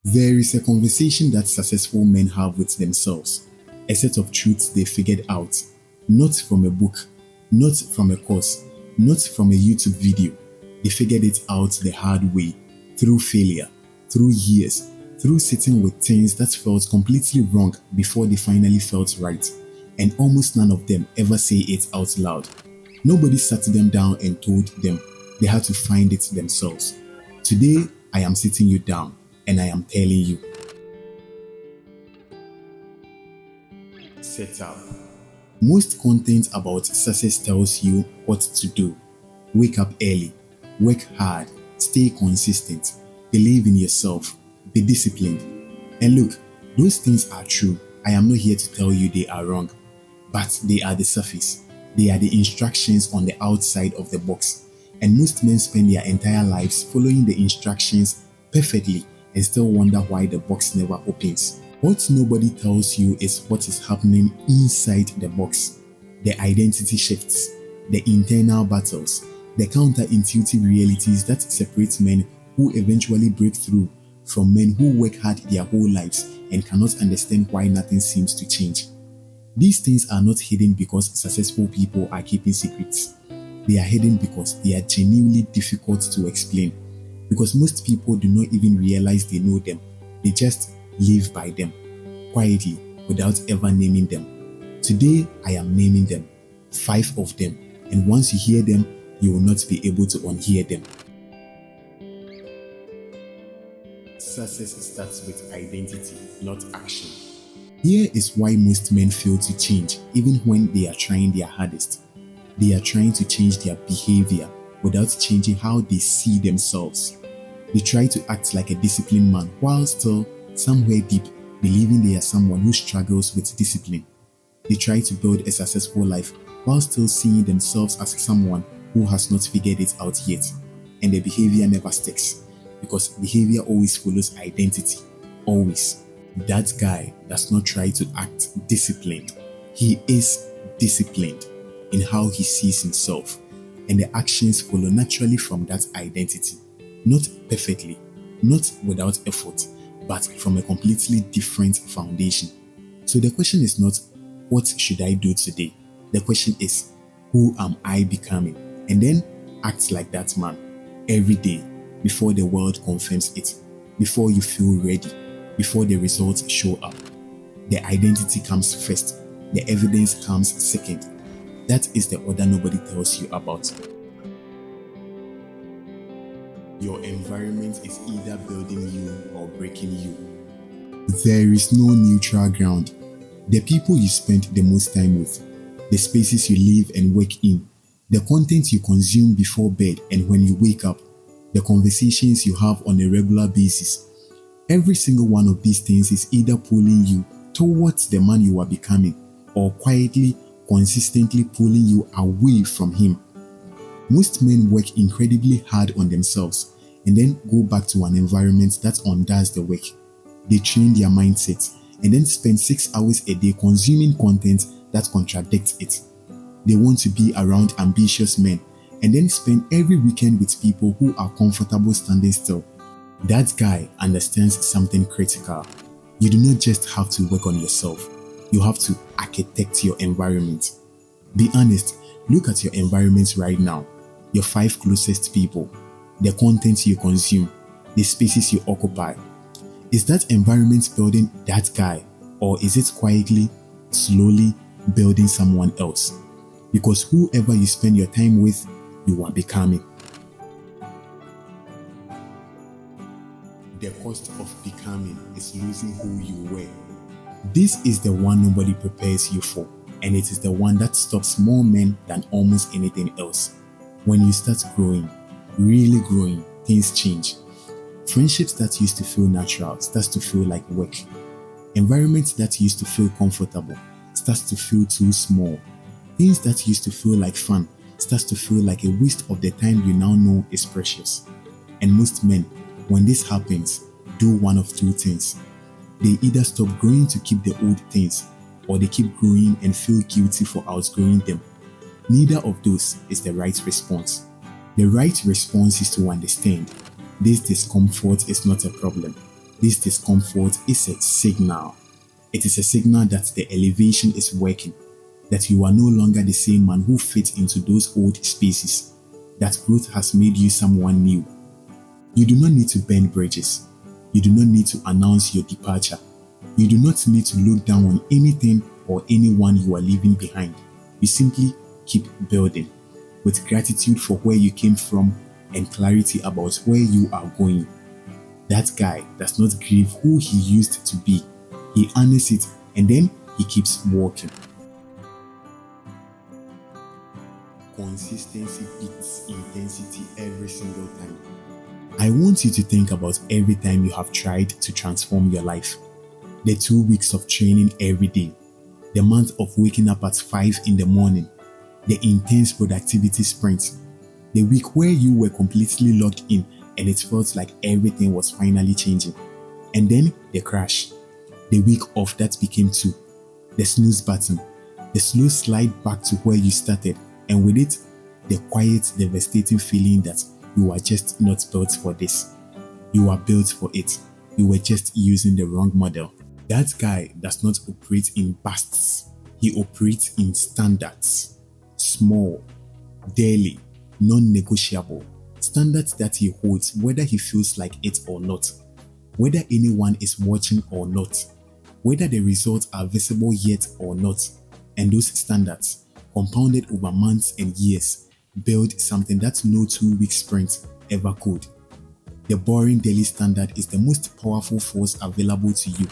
There is a conversation that successful men have with themselves, a set of truths they figured out, not from a book, not from a course, not from a YouTube video. They figured it out the hard way, through failure, through years, through sitting with things that felt completely wrong before they finally felt right. And almost none of them ever say it out loud. Nobody sat them down and told them they had to find it themselves. Today, I am sitting you down and I am telling you, set up. Most content about success tells you what to do. Wake up early, work hard, stay consistent, believe in yourself, be disciplined. And look, those things are true. I am not here to tell you they are wrong, but they are the surface. They are the instructions on the outside of the box. And most men spend their entire lives following the instructions perfectly and still wonder why the box never opens. What nobody tells you is what is happening inside the box. The identity shifts, the internal battles, the counterintuitive realities that separate men who eventually break through from men who work hard their whole lives and cannot understand why nothing seems to change. These things are not hidden because successful people are keeping secrets. They are hidden because they are genuinely difficult to explain. Because most people do not even realize they know them. They just live by them, quietly, without ever naming them. Today, I am naming them, 5 of them, and once you hear them, you will not be able to unhear them. Success starts with identity, not action. Here is why most men fail to change, even when they are trying their hardest. They are trying to change their behavior without changing how they see themselves. They try to act like a disciplined man while still, somewhere deep, believing they are someone who struggles with discipline. They try to build a successful life while still seeing themselves as someone who has not figured it out yet. And the behavior never sticks because behavior always follows identity. Always. That guy does not try to act disciplined. He is disciplined in how he sees himself, and the actions follow naturally from that identity. Not perfectly, not without effort, but from a completely different foundation. So the question is not, what should I do today? The question is, who am I becoming? And then act like that man every day before the world confirms it, before you feel ready, before the results show up. The identity comes first, the evidence comes second. That is the order nobody tells you about. Your environment is either building you or breaking you. There is no neutral ground. The people you spend the most time with, the spaces you live and work in, the content you consume before bed and when you wake up, the conversations you have on a regular basis. Every single one of these things is either pulling you towards the man you are becoming or quietly, consistently pulling you away from him. Most men work incredibly hard on themselves and then go back to an environment that undoes the work. They train their mindset and then spend 6 hours a day consuming content that contradicts it. They want to be around ambitious men and then spend every weekend with people who are comfortable standing still. That guy understands something critical. You do not just have to work on yourself. You have to architect your environment. Be honest, look at your environment right now. Your 5 closest people, the content you consume, the spaces you occupy. Is that environment building that guy, or is it quietly, slowly building someone else? Because whoever you spend your time with, you are becoming. The cost of becoming is losing who you were. This is the one nobody prepares you for, and it is the one that stops more men than almost anything else. When you start growing, really growing, things change. Friendships that used to feel natural starts to feel like work. Environments that used to feel comfortable starts to feel too small. Things that used to feel like fun starts to feel like a waste of the time you now know is precious. And most men, when this happens, do one of 2 things. They either stop growing to keep the old things, or they keep growing and feel guilty for outgrowing them. Neither of those is the right response. The right response is to understand this discomfort is not a problem. This discomfort is a signal. It is a signal that the elevation is working, that you are no longer the same man who fits into those old spaces, that growth has made you someone new. You do not need to burn bridges. You do not need to announce your departure. You do not need to look down on anything or anyone you are leaving behind. You simply keep building with gratitude for where you came from and clarity about where you are going. That guy does not grieve who he used to be. He honors it and then he keeps walking. Consistency beats intensity every single time. I want you to think about every time you have tried to transform your life. The 2 weeks of training every day, the month of waking up at 5 in the morning, the intense productivity sprints, the week where you were completely locked in and it felt like everything was finally changing. And then the crash, the week of that became 2, the snooze button, the slow slide back to where you started, and with it, the quiet, devastating feeling that you are just not built for this. You are built for it. You were just using the wrong model. That guy does not operate in bursts. He operates in standards. Small, daily, non-negotiable. Standards that he holds whether he feels like it or not. Whether anyone is watching or not. Whether the results are visible yet or not. And those standards, compounded over months and years, build something that no 2-week sprint ever could. The boring daily standard is the most powerful force available to you,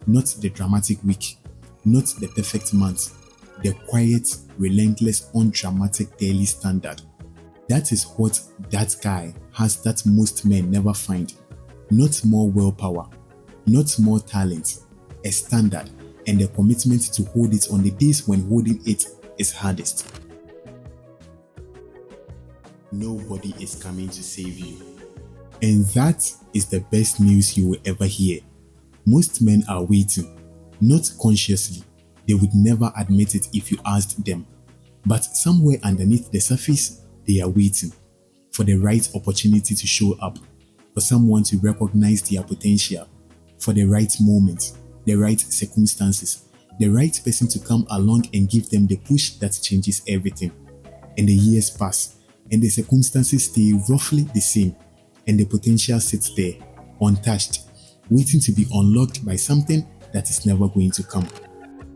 not the dramatic week, not the perfect month, the quiet, relentless, undramatic daily standard. That is what that guy has that most men never find. Not more willpower, not more talent, a standard and the commitment to hold it on the days when holding it is hardest. Nobody is coming to save you. And that is the best news you will ever hear. Most men are waiting, not consciously. They would never admit it if you asked them. But somewhere underneath the surface, they are waiting for the right opportunity to show up, for someone to recognize their potential, for the right moment, the right circumstances, the right person to come along and give them the push that changes everything. And the years pass, and the circumstances stay roughly the same, and the potential sits there, untouched, waiting to be unlocked by something that is never going to come.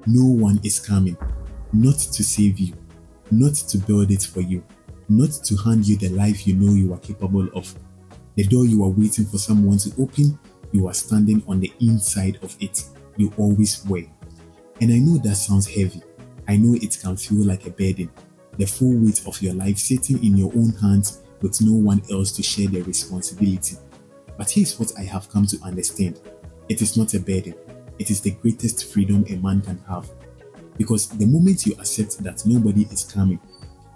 No one is coming, not to save you, not to build it for you, not to hand you the life you know you are capable of. The door you are waiting for someone to open, you are standing on the inside of it. You always were. And I know that sounds heavy. I know it can feel like a burden, the full weight of your life sitting in your own hands with no one else to share the responsibility. But here's what I have come to understand. It is not a burden. It is the greatest freedom a man can have. Because the moment you accept that nobody is coming,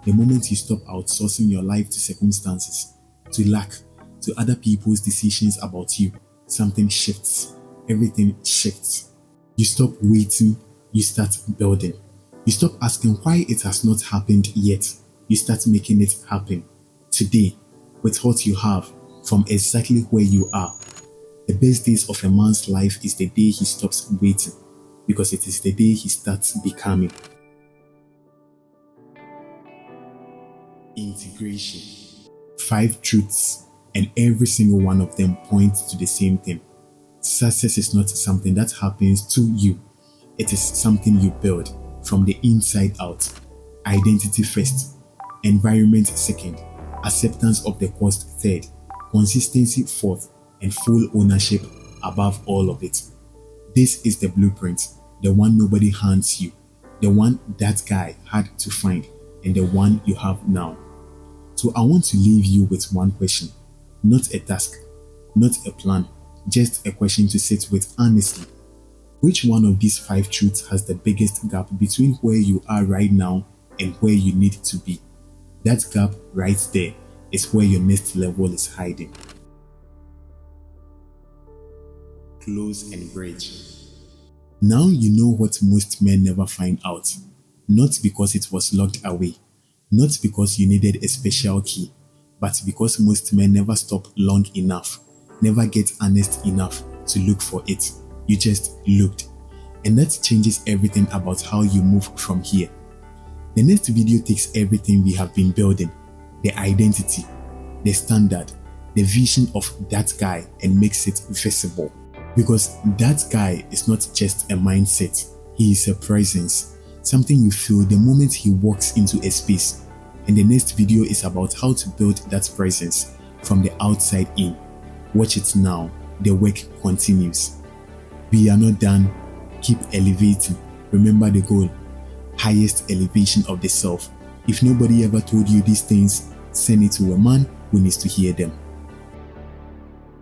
the moment you stop outsourcing your life to circumstances, to luck, to other people's decisions about you, something shifts. Everything shifts. You stop waiting, you start building. You stop asking why it has not happened yet. You start making it happen. Today, with what you have, from exactly where you are. The best days of a man's life is the day he stops waiting, because it is the day he starts becoming. Integration. 5 truths, and every single one of them points to the same thing. Success is not something that happens to you. It is something you build from the inside out. Identity first, environment second, acceptance of the cost third, consistency fourth, and full ownership above all of it. This is the blueprint, the one nobody hands you, the one that guy had to find, and the one you have now. So I want to leave you with one question, not a task, not a plan, just a question to sit with honestly. Which one of these 5 truths has the biggest gap between where you are right now and where you need to be? That gap right there is where your next level is hiding. Close and bridge. Now you know what most men never find out. Not because it was locked away, not because you needed a special key, but because most men never stop long enough, never get honest enough, to look for it. You just looked. And that changes everything about how you move from here. The next video takes everything we have been building, the identity, the standard, the vision of that guy, and makes it visible. Because that guy is not just a mindset, he is a presence, something you feel the moment he walks into a space. And the next video is about how to build that presence from the outside in. Watch it now, the work continues. We are not done, keep elevating. Remember the goal, highest elevation of the self. If nobody ever told you these things, send it to a man who needs to hear them.